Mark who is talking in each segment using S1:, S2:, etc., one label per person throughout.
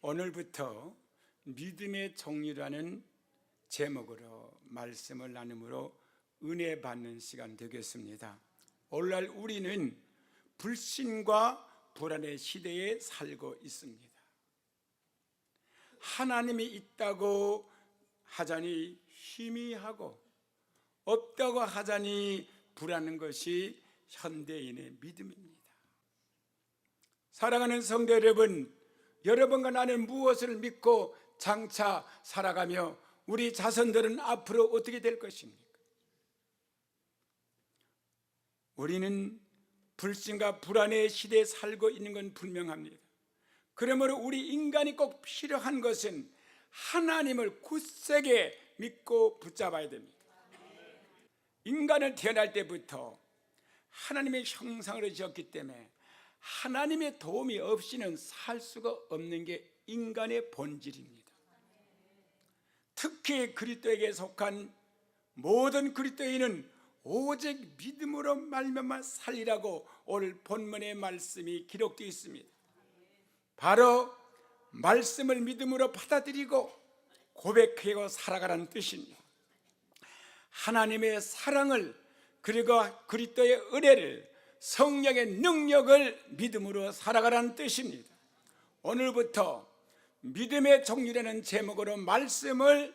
S1: 오늘부터 믿음의 종류라는 제목으로 말씀을 나눔으로 은혜 받는 시간 되겠습니다. 오늘날 우리는 불신과 불안의 시대에 살고 있습니다. 하나님이 있다고 하자니 희미하고 없다고 하자니 불안한 것이 현대인의 믿음입니다. 사랑하는 성도 여러분, 여러분과 나는 무엇을 믿고 장차 살아가며 우리 자손들은 앞으로 어떻게 될 것입니까? 우리는 불신과 불안의 시대에 살고 있는 건 분명합니다. 그러므로 우리 인간이 꼭 필요한 것은 하나님을 굳세게 믿고 붙잡아야 됩니다. 인간은 태어날 때부터 하나님의 형상으로 지었기 때문에 하나님의 도움이 없이는 살 수가 없는 게 인간의 본질입니다. 특히 그리스도에게 속한 모든 그리스도인은 오직 믿음으로 말미암아 살리라고 오늘 본문의 말씀이 기록되어 있습니다. 바로 말씀을 믿음으로 받아들이고 고백하고 살아가라는 뜻입니다. 하나님의 사랑을 그리고 그리스도의 은혜를 성령의 능력을 믿음으로 살아가라는 뜻입니다. 오늘부터 믿음의 종류라는 제목으로 말씀을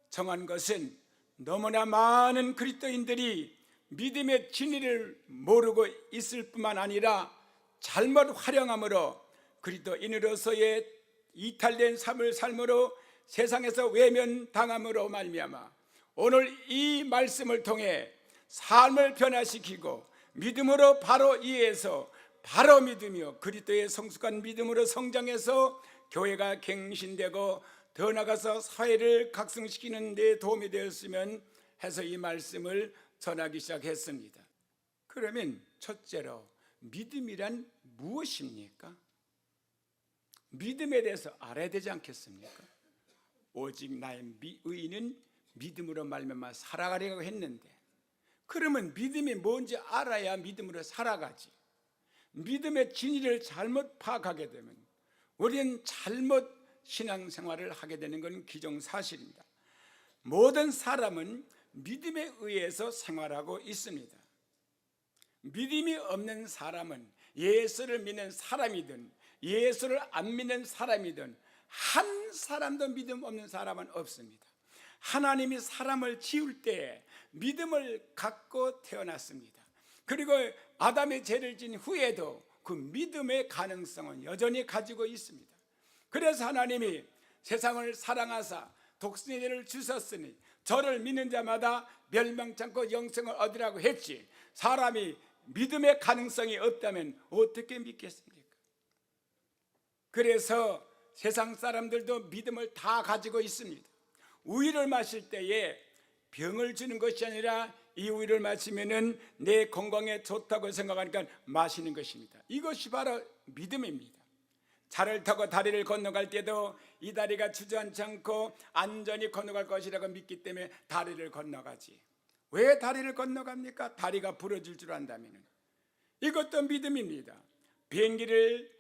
S1: 정한 것은 너무나 많은 그리스도인들이 믿음의 진리를 모르고 있을 뿐만 아니라 잘못 활용함으로 그리스도인으로서의 이탈된 삶을 삶으로 세상에서 외면당함으로 말미암아 오늘 이 말씀을 통해 삶을 변화시키고 믿음으로 바로 이해해서 바로 믿으며 그리스도의 성숙한 믿음으로 성장해서 교회가 갱신되고 더 나아가서 사회를 각성시키는 데 도움이 되었으면 해서 이 말씀을 전하기 시작했습니다. 그러면 첫째로 믿음이란 무엇입니까? 믿음에 대해서 알아야 되지 않겠습니까? 오직 나의 의인은 믿음으로 말미암아 살아가려고 했는데, 그러면 믿음이 뭔지 알아야 믿음으로 살아가지. 믿음의 진리를 잘못 파악하게 되면 우리는 잘못 신앙생활을 하게 되는 건 기정사실입니다. 모든 사람은 믿음에 의해서 생활하고 있습니다. 믿음이 없는 사람은 예수를 믿는 사람이든 예수를 안 믿는 사람이든 한 사람도 믿음 없는 사람은 없습니다. 하나님이 사람을 지을 때 믿음을 갖고 태어났습니다. 그리고 아담의 죄를 진 후에도 그 믿음의 가능성은 여전히 가지고 있습니다. 그래서 하나님이 세상을 사랑하사 독생의 죄를 주셨으니 저를 믿는 자마다 멸망치 않고 영생을 얻으라고 했지, 사람이 믿음의 가능성이 없다면 어떻게 믿겠습니까? 그래서 세상 사람들도 믿음을 다 가지고 있습니다. 우유를 마실 때에 병을 주는 것이 아니라 이 우유를 마시면 내 건강에 좋다고 생각하니까 마시는 것입니다. 이것이 바로 믿음입니다. 차를 타고 다리를 건너갈 때도 이 다리가 주저앉지 않고 안전히 건너갈 것이라고 믿기 때문에 다리를 건너가지. 왜 다리를 건너갑니까? 다리가 부러질 줄 안다면. 이것도 믿음입니다. 비행기를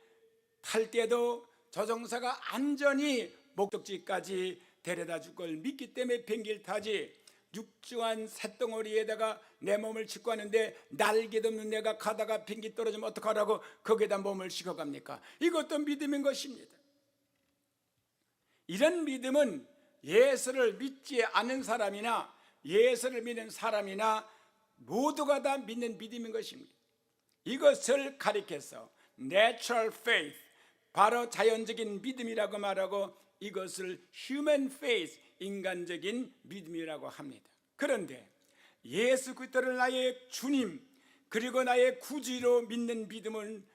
S1: 탈 때도 조종사가 안전히 목적지까지 데려다 줄 걸 믿기 때문에 비행기를 타지, 육중한 쇳덩어리에다가 내 몸을 싣고 하는데 날개도 없는 내가 가다가 비행기 떨어지면 어떡하라고 거기에다 몸을 싣고 갑니까? 이것도 믿음인 것입니다. 이런 믿음은 예수를 믿지 않는 사람이나 예수를 믿는 사람이나 모두가 다 믿는 믿음인 것입니다. 이것을 가리켜서 natural faith, 바로 자연적인 믿음이라고 말하고 이것을 human faith, 인간적인 믿음이라고 합니다. 그런데 예수 그리스도를 나의 주님 그리고 나의 구주로 믿는 믿음은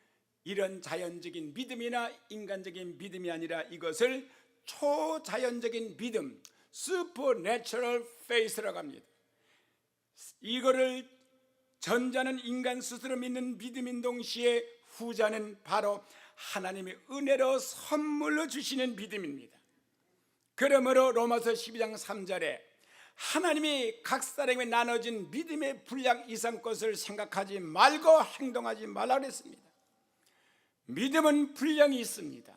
S1: 이런 자연적인 믿음이나 인간적인 믿음이 아니라 이것을 초자연적인 믿음, supernatural faith라고 합니다. 이거를 전자는 인간 스스로 믿는 믿음인 동시에 후자는 바로 하나님의 은혜로 선물로 주시는 믿음입니다. 그러므로 로마서 12장 3절에 하나님이 각 사람에게 나눠진 믿음의 분량 이상 것을 생각하지 말고 행동하지 말라 그랬습니다. 믿음은 분량이 있습니다.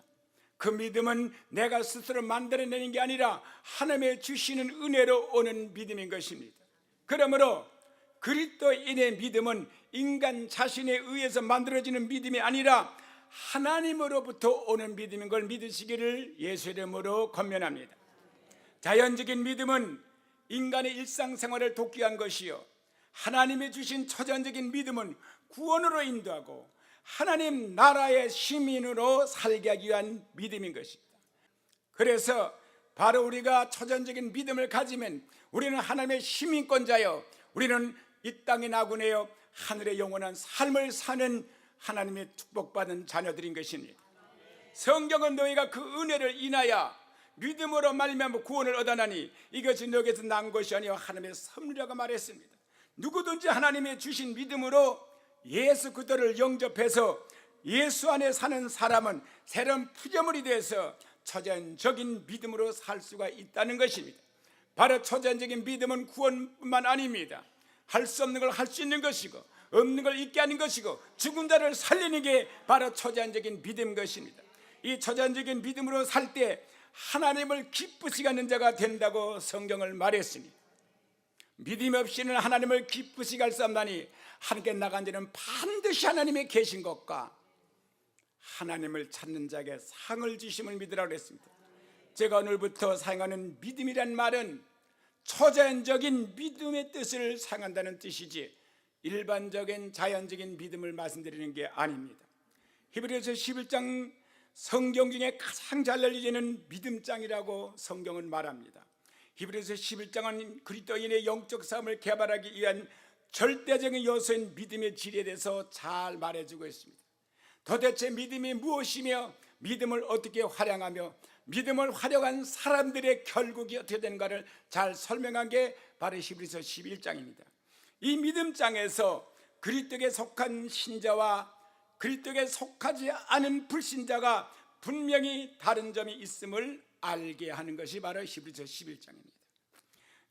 S1: 그 믿음은 내가 스스로 만들어내는 게 아니라 하나님의 주시는 은혜로 오는 믿음인 것입니다. 그러므로 그리스도인의 믿음은 인간 자신에 의해서 만들어지는 믿음이 아니라 하나님으로부터 오는 믿음인 걸 믿으시기를 예수 이름으로 권면합니다. 자연적인 믿음은 인간의 일상생활을 돕기 위한 것이요, 하나님이 주신 초자연적인 믿음은 구원으로 인도하고 하나님 나라의 시민으로 살게 하기 위한 믿음인 것입니다. 그래서 바로 우리가 초자연적인 믿음을 가지면 우리는 하나님의 시민권자요, 우리는 이 땅에 나군에요 하늘의 영원한 삶을 사는 하나님의 축복받은 자녀들인 것입니다. 성경은 너희가 그 은혜를 인하여 믿음으로 말미암아 구원을 얻어나니 이것이 너에게서 난 것이 아니요 하나님의 선물이라고 말했습니다. 누구든지 하나님의 주신 믿음으로 예수 그리스도를 영접해서 예수 안에 사는 사람은 새로운 피조물이 돼서 초자연적인 믿음으로 살 수가 있다는 것입니다. 바로 초자연적인 믿음은 구원뿐만 아닙니다. 할 수 없는 걸 할 수 있는 것이고 없는 걸 있게 하는 것이고 죽은 자를 살리는 게 바로 초자연적인 믿음인 것입니다. 이 초자연적인 믿음으로 살 때 하나님을 기쁘시게 하는 자가 된다고 성경을 말했으니, 믿음 없이는 하나님을 기쁘시게 할 수 없나니 하나님께 나간 자는 반드시 하나님의 계신 것과 하나님을 찾는 자에게 상을 주심을 믿으라고 했습니다. 제가 오늘부터 사용하는 믿음이란 말은 초자연적인 믿음의 뜻을 사용한다는 뜻이지 일반적인 자연적인 믿음을 말씀드리는 게 아닙니다. 히브리서 11장 성경 중에 가장 잘 알려지는 믿음장이라고 성경은 말합니다. 히브리서 11장은 그리스도인의 영적 삶을 개발하기 위한 절대적인 요소인 믿음의 질에 대해서 잘 말해주고 있습니다. 도대체 믿음이 무엇이며 믿음을 어떻게 활용하며 믿음을 활용한 사람들의 결국이 어떻게 되는가를 잘 설명한 게 바로 히브리서 11장입니다. 이 믿음장에서 그리스도에 속한 신자와 그리스도에 속하지 않은 불신자가 분명히 다른 점이 있음을 알게 하는 것이 바로 히브리서 11장입니다.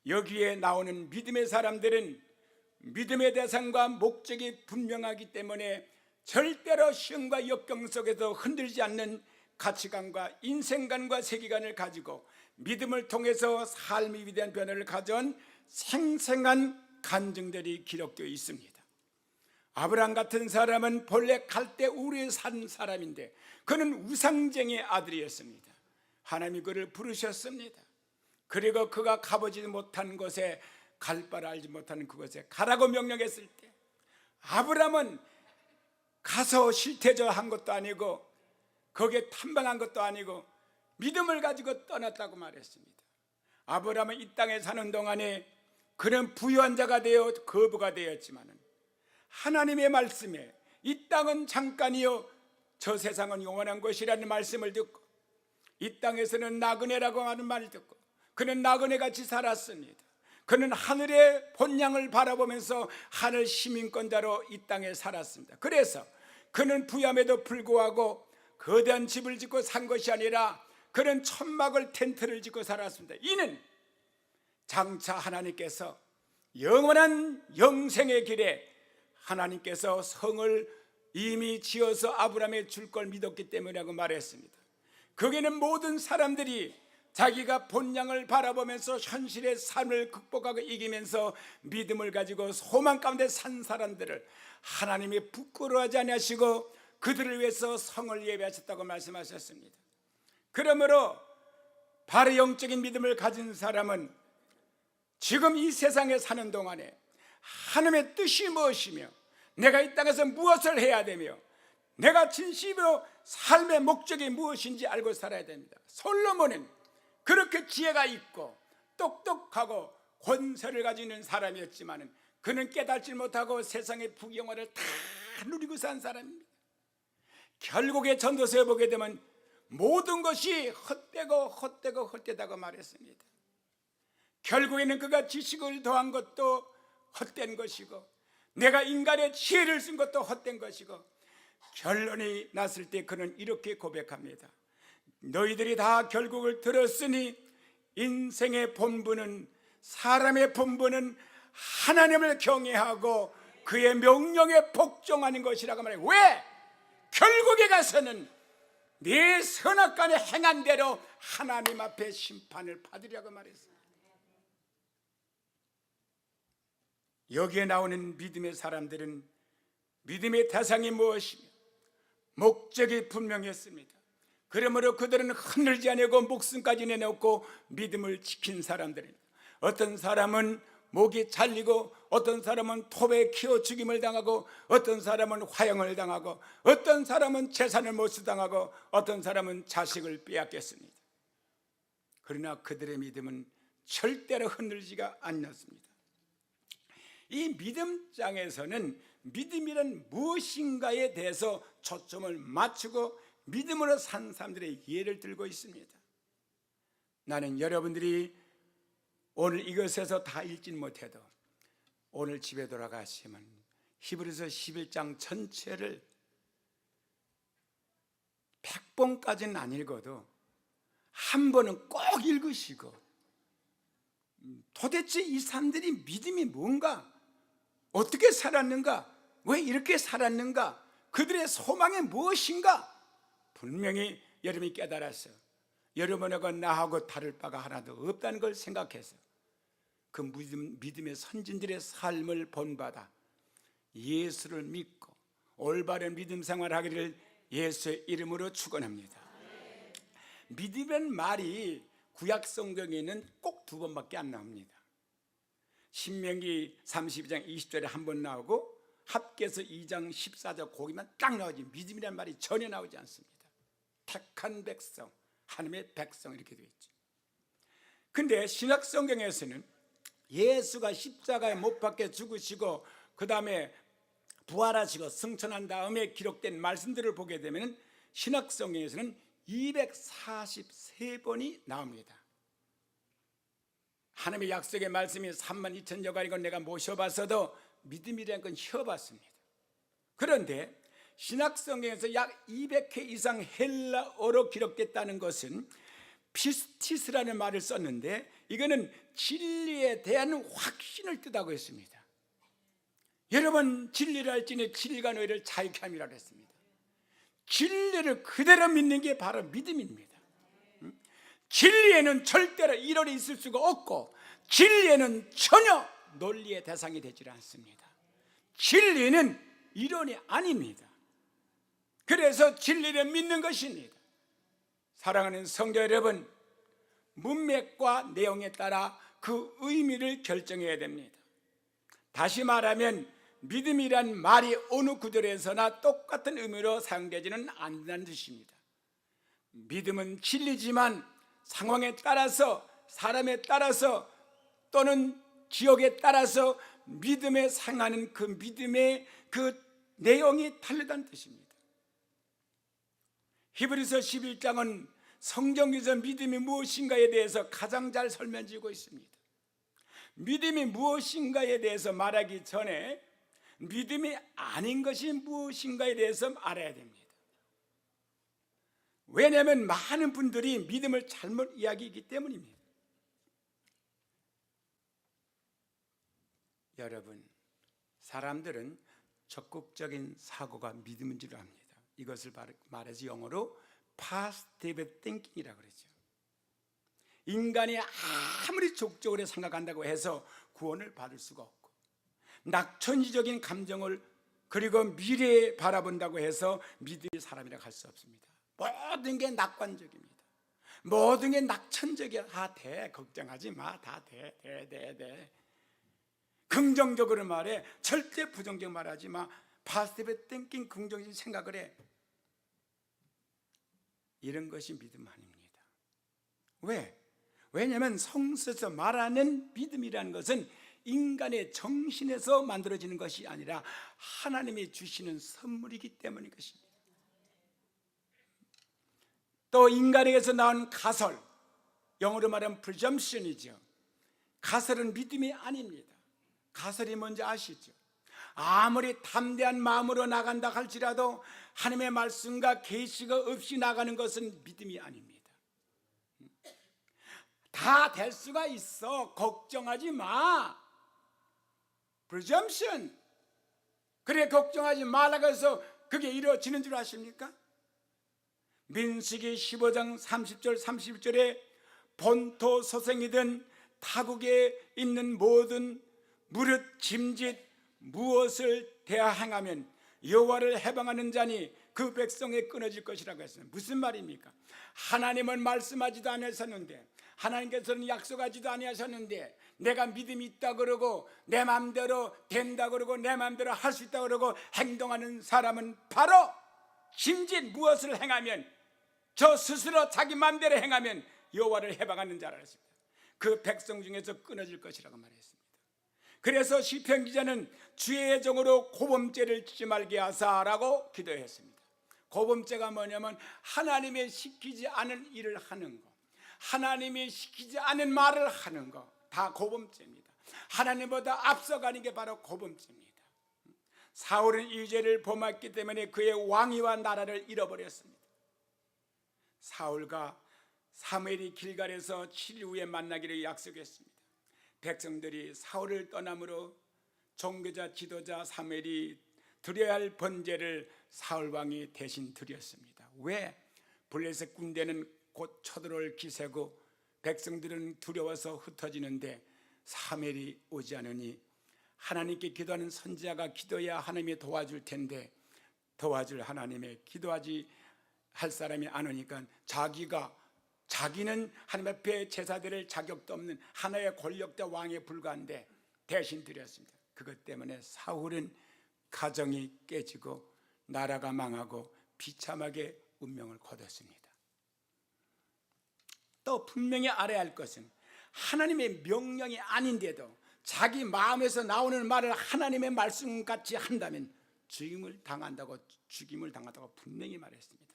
S1: 여기에 나오는 믿음의 사람들은 믿음의 대상과 목적이 분명하기 때문에 절대로 시험과 역경 속에서 흔들리지 않는 가치관과 인생관과 세계관을 가지고 믿음을 통해서 삶이 위대한 변화를 가져온 생생한 간증들이 기록되어 있습니다. 아브라함 같은 사람은 본래 갈대 우르에 산 사람인데 그는 우상쟁이의 아들이었습니다. 하나님이 그를 부르셨습니다. 그리고 그가 가보지 못한 곳에, 갈 바를 알지 못하는 그곳에 가라고 명령했을 때 아브라함은 가서 실태조한 것도 아니고 거기에 탐방한 것도 아니고 믿음을 가지고 떠났다고 말했습니다. 아브라함은 이 땅에 사는 동안에 그는 부유한 자가 되어 거부가 되었지만 하나님의 말씀에 이 땅은 잠깐이요 저 세상은 영원한 것이라는 말씀을 듣고 이 땅에서는 나그네라고 하는 말을 듣고 그는 나그네같이 살았습니다. 그는 하늘의 본향을 바라보면서 하늘 시민권자로 이 땅에 살았습니다. 그래서 그는 부유함에도 불구하고 거대한 집을 짓고 산 것이 아니라 그는 천막을 텐트를 짓고 살았습니다. 이는 장차 하나님께서 영원한 영생의 길에 하나님께서 성을 이미 지어서 아브라함에 줄 걸 믿었기 때문이라고 말했습니다. 거기는 모든 사람들이 자기가 본향을 바라보면서 현실의 삶을 극복하고 이기면서 믿음을 가지고 소망 가운데 산 사람들을 하나님이 부끄러워하지 아니하시고 그들을 위해서 성을 예배하셨다고 말씀하셨습니다. 그러므로 바로 영적인 믿음을 가진 사람은 지금 이 세상에 사는 동안에 하나님의 뜻이 무엇이며 내가 이 땅에서 무엇을 해야 되며 내가 진심으로 삶의 목적이 무엇인지 알고 살아야 됩니다. 솔로몬은 그렇게 지혜가 있고 똑똑하고 권세를 가지는 사람이었지만 그는 깨닫지 못하고 세상의 부귀영화를 다 누리고 산 사람입니다. 결국에 전도서에 보게 되면 모든 것이 헛되다고 말했습니다. 결국에는 그가 지식을 더한 것도 헛된 것이고 내가 인간의 지혜를 쓴 것도 헛된 것이고 결론이 났을 때 그는 이렇게 고백합니다. 너희들이 다 결국을 들었으니 인생의 본분은 사람의 본분은 하나님을 경외하고 그의 명령에 복종하는 것이라고 말해요. 왜? 결국에 가서는 네 선악간에 행한 대로 하나님 앞에 심판을 받으려고 말했습니다. 여기에 나오는 믿음의 사람들은 믿음의 대상이 무엇이며 목적이 분명했습니다. 그러므로 그들은 흔들지 않고 목숨까지 내놓고 믿음을 지킨 사람들입니다. 어떤 사람은 목이 잘리고, 어떤 사람은 톱에 키워 죽임을 당하고, 어떤 사람은 화형을 당하고, 어떤 사람은 재산을 몰수당하고, 어떤 사람은 자식을 빼앗겼습니다. 그러나 그들의 믿음은 절대로 흔들리지가 않았습니다. 이 믿음장에서는 믿음이란 무엇인가에 대해서 초점을 맞추고 믿음으로 산 사람들의 예를 들고 있습니다. 나는 여러분들이 오늘 이것에서 다 읽진 못해도 오늘 집에 돌아가시면 히브리서 11장 전체를 100번까지는 안 읽어도 한 번은 꼭 읽으시고, 도대체 이 사람들이 믿음이 뭔가, 어떻게 살았는가, 왜 이렇게 살았는가, 그들의 소망이 무엇인가 분명히 여러분이 깨달아서 여러분하고 나하고 다를 바가 하나도 없다는 걸 생각해서 그 믿음의 선진들의 삶을 본받아 예수를 믿고 올바른 믿음 생활하기를 예수의 이름으로 축원합니다. 믿음이란 말이 구약 성경에는 꼭 두 번밖에 안 나옵니다. 신명기 32장 20절에 한 번 나오고 합계서 2장 14절 거기만 딱 나오지, 믿음이란 말이 전혀 나오지 않습니다. 택한 백성, 하나님의 백성 이렇게 되어 있죠. 근데 신약 성경에서는 예수가 십자가에 못 박혀 죽으시고 그 다음에 부활하시고 승천한 다음에 기록된 말씀들을 보게 되면 신약 성경에서는 243번이 나옵니다. 하나님의 약속의 말씀이 32,000여가지고 내가 모셔봤어도 믿음이라는 건 쉬어봤습니다. 그런데 신약 성경에서 약 200회 이상 헬라어로 기록됐다는 것은 피스티스라는 말을 썼는데, 이거는 진리에 대한 확신을 뜻하고 있습니다. 여러분, 진리를 할지니 진리가 너희를 자유케 함이라고 했습니다. 진리를 그대로 믿는 게 바로 믿음입니다. 진리에는 절대로 이론이 있을 수가 없고, 진리에는 전혀 논리의 대상이 되지 않습니다. 진리는 이론이 아닙니다. 그래서 진리를 믿는 것입니다. 사랑하는 성도 여러분, 문맥과 내용에 따라 그 의미를 결정해야 됩니다. 다시 말하면 믿음이란 말이 어느 구절에서나 똑같은 의미로 사용되지는 않는다는 뜻입니다. 믿음은 진리지만 상황에 따라서, 사람에 따라서 또는 지역에 따라서 믿음에 상하는 그 믿음의 그 내용이 다르다는 뜻입니다. 히브리서 11장은 성경에서 믿음이 무엇인가에 대해서 가장 잘 설명지고 있습니다. 믿음이 무엇인가에 대해서 말하기 전에 믿음이 아닌 것이 무엇인가에 대해서 알아야 됩니다. 왜냐하면 많은 분들이 믿음을 잘못 이야기하기 때문입니다. 여러분, 사람들은 적극적인 사고가 믿음인 줄 압니다. 이것을 말해서 영어로 positive thinking이라고 그러죠. 인간이 아무리 적극적으로 생각한다고 해서 구원을 받을 수가 없고, 낙천지적인 감정을 그리고 미래에 바라본다고 해서 믿음의 사람이라고 할 수 없습니다. 모든 게 낙관적입니다. 모든 게 낙천적이야. 다 돼, 걱정하지 마, 다 돼. 긍정적으로 말해, 절대 부정적 말하지 마. 파스티브 띵킹, 긍정적인 생각을 해. 이런 것이 믿음 아닙니다. 왜? 왜냐하면 성서에서 말하는 믿음이라는 것은 인간의 정신에서 만들어지는 것이 아니라 하나님이 주시는 선물이기 때문인 것입니다. 또 인간에게서 나온 가설, 영어로 말하면 presumption이죠. 가설은 믿음이 아닙니다. 가설이 뭔지 아시죠? 아무리 담대한 마음으로 나간다 할지라도 하나님의 말씀과 계시가 없이 나가는 것은 믿음이 아닙니다. 다 될 수가 있어, 걱정하지 마. presumption. 그래, 걱정하지 말라고 해서 그게 이루어지는 줄 아십니까? 민수기 15장 30절 31절에 본토 소생이든 타국에 있는 모든 무릇 짐짓 무엇을 대항하면 여호와를 해방하는 자니 그 백성에 끊어질 것이라고 했습니다. 무슨 말입니까? 하나님은 말씀하지도 않으셨는데, 하나님께서는 약속하지도 아니하셨는데, 내가 믿음이 있다 그러고 내 마음대로 된다 그러고 내 마음대로 할 수 있다 그러고 행동하는 사람은 바로 짐짓 무엇을 행하면, 저 스스로 자기 마음대로 행하면 여호와를 해방하는 자라 했습니다. 그 백성 중에서 끊어질 것이라고 말했습니다. 그래서 시편 기자는 주의 종으로 고범죄를 지지 말게 하사라고 기도했습니다. 고범죄가 뭐냐면 하나님이 시키지 않은 일을 하는 거, 하나님이 시키지 않은 말을 하는 거, 다 고범죄입니다. 하나님보다 앞서가는 게 바로 고범죄입니다. 사울은 이 죄를 범했기 때문에 그의 왕위와 나라를 잃어버렸습니다. 사울과 사무엘이 길갈에서 7일 후에 만나기를 약속했습니다. 백성들이 사울을 떠남으로 종교자 지도자 사무엘이 드려야 할 번제를 사울 왕이 대신 드렸습니다. 왜? 블레셋 군대는 곧 쳐들어올 기세고 백성들은 두려워서 흩어지는데 사무엘이 오지 않으니 하나님께 기도하는 선지자가 기도해야 하나님이 도와줄 텐데 도와줄 하나님의 기도하지 할 사람이 안 오니까 자기는 하나님 앞에 제사 드릴 자격도 없는 하나의 권력대 왕에 불과한데 대신 드렸습니다. 그것 때문에 사울은 가정이 깨지고 나라가 망하고 비참하게 운명을 거뒀습니다. 또 분명히 알아야 할 것은 하나님의 명령이 아닌데도 자기 마음에서 나오는 말을 하나님의 말씀같이 한다면 죽임을 당한다고 분명히 말했습니다.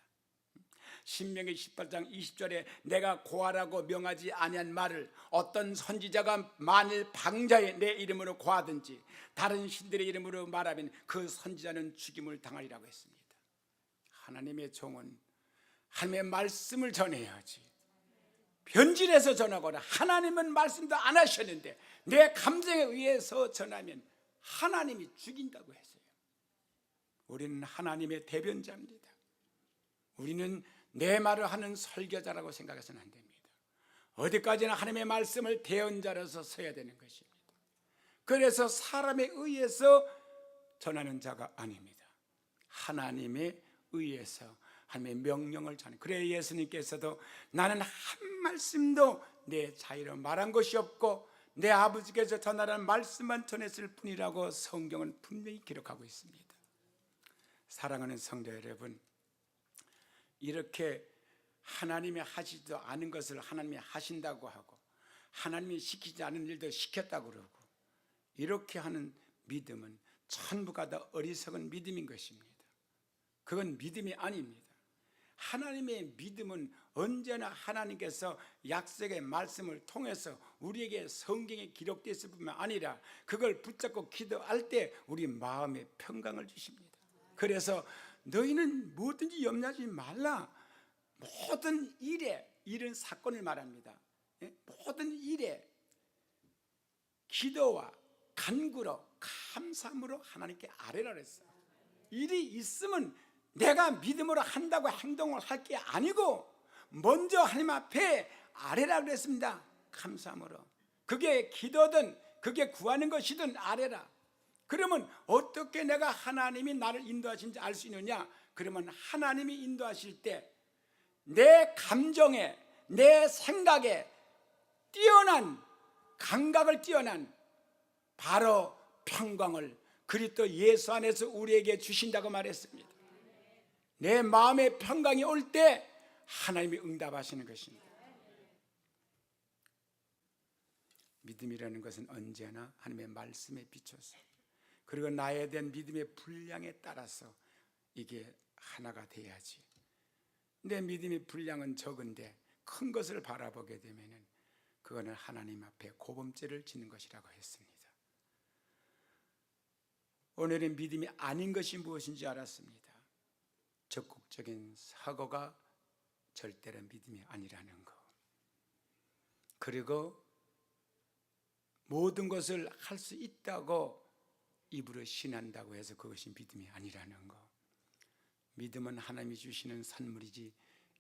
S1: 신명기 18장 20절에 내가 고하라고 명하지 아니한 말을 어떤 선지자가 만일 방자에 내 이름으로 고하든지 다른 신들의 이름으로 말하면 그 선지자는 죽임을 당하리라고 했습니다. 하나님의 종은 하나님의 말씀을 전해야지 변질해서 전하거나 하나님은 말씀도 안 하셨는데 내 감정에 의해서 전하면 하나님이 죽인다고 했어요. 우리는 하나님의 대변자입니다. 우리는 내 말을 하는 설교자라고 생각해서는 안 됩니다. 어디까지나 하나님의 말씀을 대언자로서 서야 되는 것입니다. 그래서 사람에 의해서 전하는 자가 아닙니다. 하나님에 의해서 하나님의 명령을 전해. 그래 예수님께서도 나는 한 말씀도 내 자유로 말한 것이 없고 내 아버지께서 전하라는 말씀만 전했을 뿐이라고 성경은 분명히 기록하고 있습니다. 사랑하는 성도 여러분, 이렇게 하나님이 하시지도 않은 것을 하나님이 하신다고 하고 하나님이 시키지 않은 일도 시켰다고 그러고 이렇게 하는 믿음은 전부가 다 어리석은 믿음인 것입니다. 그건 믿음이 아닙니다. 하나님의 믿음은 언제나 하나님께서 약속의 말씀을 통해서 우리에게 성경에 기록되어 있을 뿐만 아니라 그걸 붙잡고 기도할 때 우리 마음에 평강을 주십니다. 그래서 너희는 뭐든지 염려하지 말라. 모든 일에, 일은 사건을 말합니다. 모든 일에 기도와 간구로 감사함으로 하나님께 아뢰라 그랬어요. 일이 있으면 내가 믿음으로 한다고 행동을 할 게 아니고 먼저 하나님 앞에 아뢰라 그랬습니다. 감사함으로. 그게 기도든 그게 구하는 것이든 아뢰라. 그러면 어떻게 내가 하나님이 나를 인도하신지 알 수 있느냐? 그러면 하나님이 인도하실 때 내 감정에 내 생각에 뛰어난 감각을 뛰어난 바로 평강을 그리스도 예수 안에서 우리에게 주신다고 말했습니다. 내 마음에 평강이 올 때 하나님이 응답하시는 것입니다. 믿음이라는 것은 언제나 하나님의 말씀에 비춰서 그리고 나에 대한 믿음의 분량에 따라서 이게 하나가 돼야지. 내 믿음의 분량은 적은데 큰 것을 바라보게 되면 그거는 하나님 앞에 고범죄를 짓는 것이라고 했습니다. 오늘은 믿음이 아닌 것이 무엇인지 알았습니다. 적극적인 사고가 절대로 믿음이 아니라는 것. 그리고 모든 것을 할 수 있다고 입으로 신한다고 해서 그것이 믿음이 아니라는 것. 믿음은 하나님이 주시는 선물이지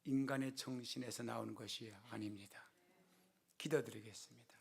S1: 인간의 정신에서 나오는 것이 아닙니다. 기도드리겠습니다.